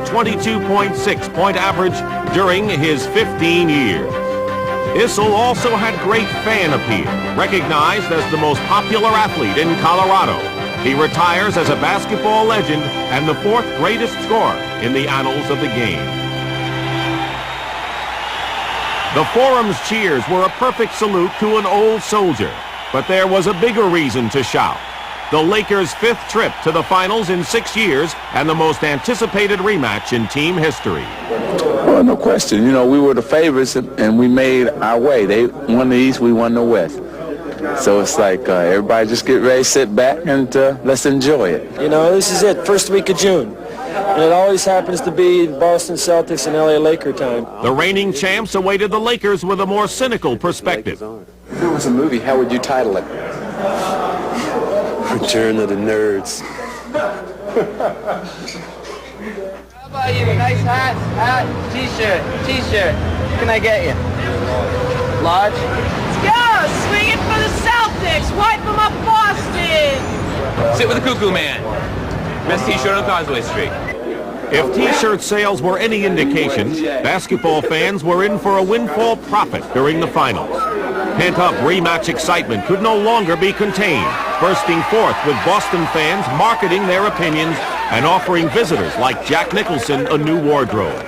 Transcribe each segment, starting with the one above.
22.6-point average during his 15 years. Issel also had great fan appeal, recognized as the most popular athlete in Colorado. He retires as a basketball legend and the fourth greatest scorer in the annals of the game. The Forum's cheers were a perfect salute to an old soldier, but there was a bigger reason to shout. The Lakers' fifth trip to the finals in 6 years and the most anticipated rematch in team history. Well, no question. You know, we were the favorites and we made our way. They won the East, we won the West. So it's like everybody just get ready, sit back, and let's enjoy it. You know, this is it, first week of June. And it always happens to be Boston Celtics and LA Laker time. The reigning champs awaited the Lakers with a more cynical perspective. If it was a movie, how would you title it? Return of the Nerds. How about you? Nice hat, t-shirt. What can I get you? Large? Let's go! Swing it for the Celtics! Wipe them up, Boston! Sit with the Cuckoo Man. Best t-shirt on Causeway Street. If t-shirt sales were any indication, basketball fans were in for a windfall profit during the finals. Pent-up rematch excitement could no longer be contained, bursting forth with Boston fans marketing their opinions and offering visitors like Jack Nicholson a new wardrobe.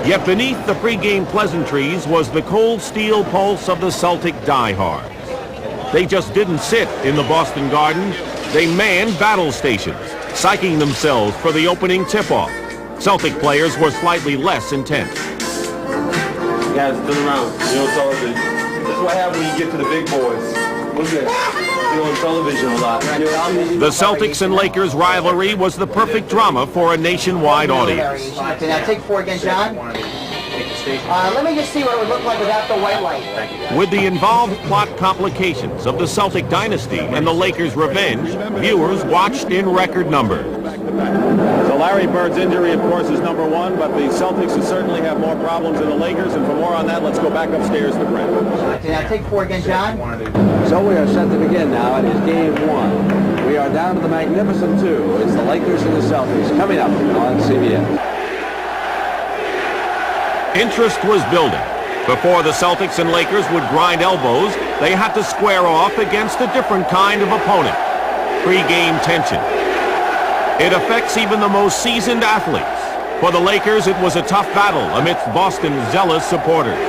Yet beneath the pregame pleasantries was the cold steel pulse of the Celtic diehards. They just didn't sit in the Boston Garden. They manned battle stations, psyching themselves for the opening tip-off. Celtic players were slightly less intense. You guys been around. You're on television. That's what happens when you get to the big boys. What's that? You're on television a lot. The Celtics and Lakers rivalry was the perfect drama for a nationwide audience. Okay, now take 4 again, John. Let me just see what it would look like without the white light. With the involved plot complications of the Celtic dynasty and the Lakers' revenge, viewers watched in record numbers. So Larry Bird's injury, of course, is number one, but the Celtics certainly have more problems than the Lakers, and for more on that, let's go back upstairs to Brent. Okay, now take 4 again, John. So we are set to begin now. It is game 1. We are down to the magnificent 2. It's the Lakers and the Celtics coming up on CBS. Interest was building. Before the Celtics and Lakers would grind elbows, they had to square off against a different kind of opponent. Pre-game tension. It affects even the most seasoned athletes. For the Lakers, it was a tough battle amidst Boston's zealous supporters.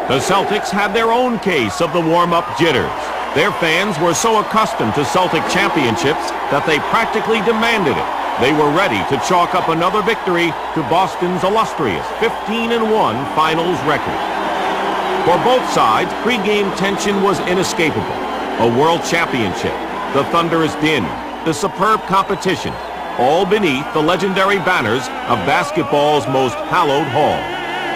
The Celtics had their own case of the warm-up jitters. Their fans were so accustomed to Celtic championships that they practically demanded it. They were ready to chalk up another victory to Boston's illustrious 15-1 finals record. For both sides, pregame tension was inescapable. A world championship, the thunderous din, the superb competition, all beneath the legendary banners of basketball's most hallowed hall.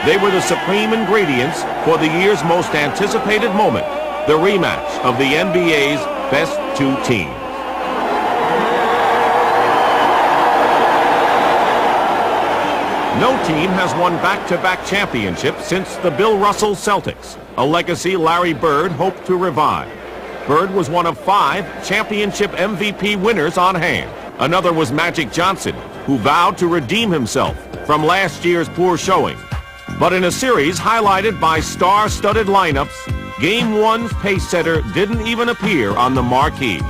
They were the supreme ingredients for the year's most anticipated moment, the rematch of the NBA's best 2 teams. No team has won back-to-back championships since the Bill Russell Celtics, a legacy Larry Bird hoped to revive. Bird was one of 5 championship MVP winners on hand. Another was Magic Johnson, who vowed to redeem himself from last year's poor showing. But in a series highlighted by star-studded lineups, Game 1's pace setter didn't even appear on the marquee.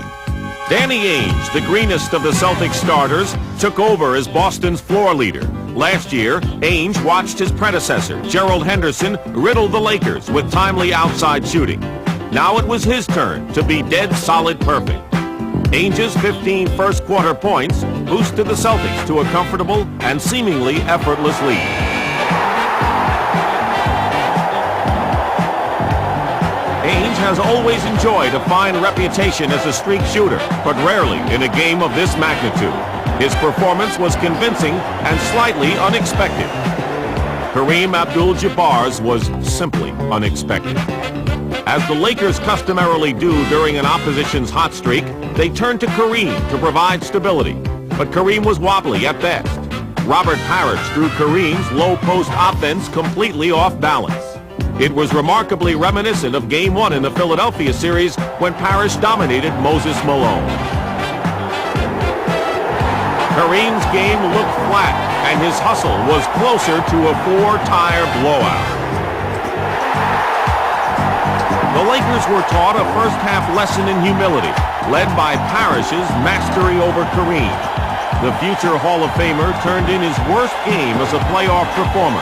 Danny Ainge, the greenest of the Celtics starters, took over as Boston's floor leader. Last year, Ainge watched his predecessor, Gerald Henderson, riddle the Lakers with timely outside shooting. Now it was his turn to be dead solid perfect. Ainge's 15 first-quarter points boosted the Celtics to a comfortable and seemingly effortless lead. Ainge has always enjoyed a fine reputation as a streak shooter, but rarely in a game of this magnitude. His performance was convincing and slightly unexpected. Kareem Abdul-Jabbar's was simply unexpected. As the Lakers customarily do during an opposition's hot streak, they turned to Kareem to provide stability. But Kareem was wobbly at best. Robert Parrish threw Kareem's low-post offense completely off balance. It was remarkably reminiscent of Game 1 in the Philadelphia series when Parrish dominated Moses Malone. Kareem's game looked flat, and his hustle was closer to a 4-tire blowout. The Lakers were taught a first-half lesson in humility, led by Parrish's mastery over Kareem. The future Hall of Famer turned in his worst game as a playoff performer,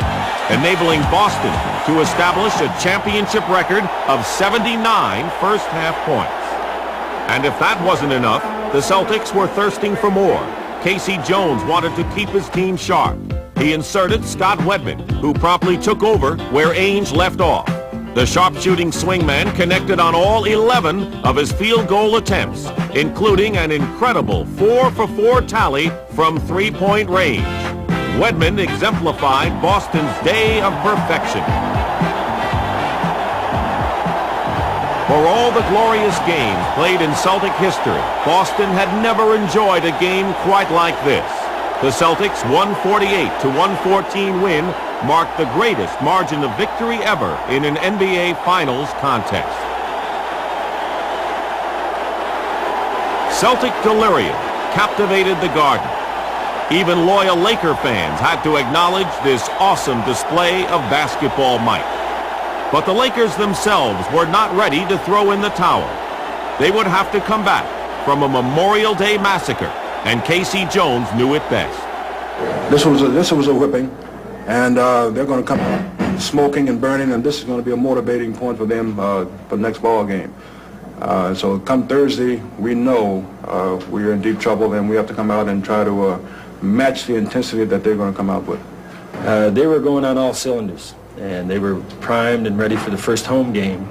enabling Boston to establish a championship record of 79 first-half points. And if that wasn't enough, the Celtics were thirsting for more. Casey Jones wanted to keep his team sharp. He inserted Scott Wedman, who promptly took over where Ainge left off. The sharpshooting swingman connected on all 11 of his field goal attempts, including an incredible 4-for-4 tally from three-point range. Wedman exemplified Boston's day of perfection. For all the glorious games played in Celtic history, Boston had never enjoyed a game quite like this. The Celtics' 148-114 win marked the greatest margin of victory ever in an NBA Finals contest. Celtic delirium captivated the Garden. Even loyal Laker fans had to acknowledge this awesome display of basketball might. But the Lakers themselves were not ready to throw in the towel. They would have to come back from a Memorial Day massacre, and Casey Jones knew it best. This was a whipping, and they're going to come smoking and burning, and this is going to be a motivating point for them for the next ball game. So come Thursday, we know we're in deep trouble, and we have to come out and try to match the intensity that they're going to come out with. They were going on all cylinders, and they were primed and ready for the first home game,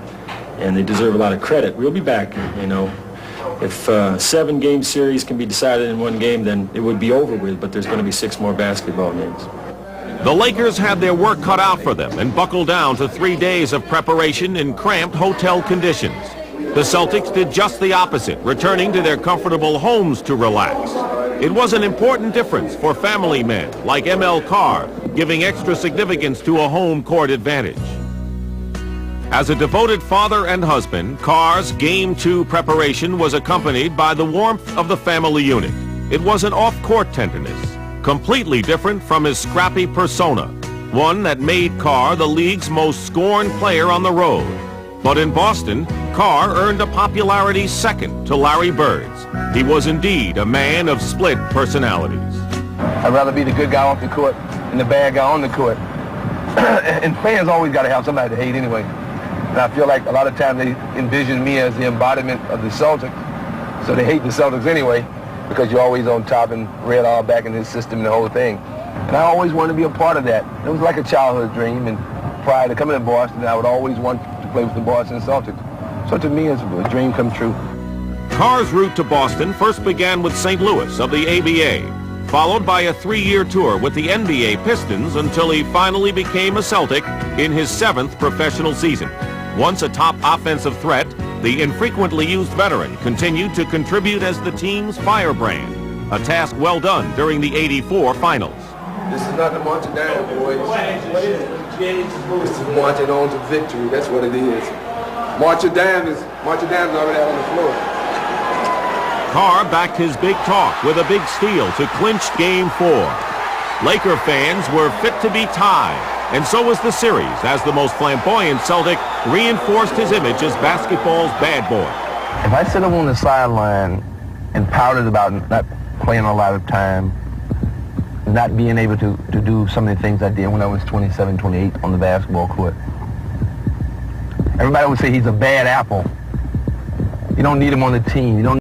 and they deserve a lot of credit. We'll be back, you know. If a 7-game series can be decided in one game, then it would be over with, but there's going to be 6 more basketball games. The Lakers had their work cut out for them and buckled down to 3 days of preparation in cramped hotel conditions. The Celtics did just the opposite, returning to their comfortable homes to relax. It was an important difference for family men like ML Carr, giving extra significance to a home court advantage. As a devoted father and husband, Carr's Game 2 preparation was accompanied by the warmth of the family unit. It was an off-court tenderness, completely different from his scrappy persona, one that made Carr the league's most scorned player on the road. But in Boston, Carr earned a popularity second to Larry Bird's. He was indeed a man of split personalities. I'd rather be the good guy off the court than the bad guy on the court. And fans always got to have somebody to hate anyway. And I feel like a lot of times they envision me as the embodiment of the Celtics. So they hate the Celtics anyway because you're always on top and red all back in his system and the whole thing. And I always wanted to be a part of that. It was like a childhood dream. And prior to coming to Boston, I would always want to play with the Boston Celtics. So to me, it's a dream come true. Carr's route to Boston first began with St. Louis of the ABA, followed by a 3-year tour with the NBA Pistons until he finally became a Celtic in his 7th professional season. Once a top offensive threat, the infrequently used veteran continued to contribute as the team's firebrand, a task well done during the '84 finals. This is not the marching down, boys. This is marching on to victory. That's what it is. Marching down is already out on the floor. Carr backed his big talk with a big steal to clinch Game 4. Laker fans were fit to be tied, and so was the series as the most flamboyant Celtic reinforced his image as basketball's bad boy. If I sit up on the sideline and pouted about not playing a lot of time, not being able to do some of the things I did when I was 27, 28 on the basketball court, everybody would say he's a bad apple. You don't need him on the team. You don't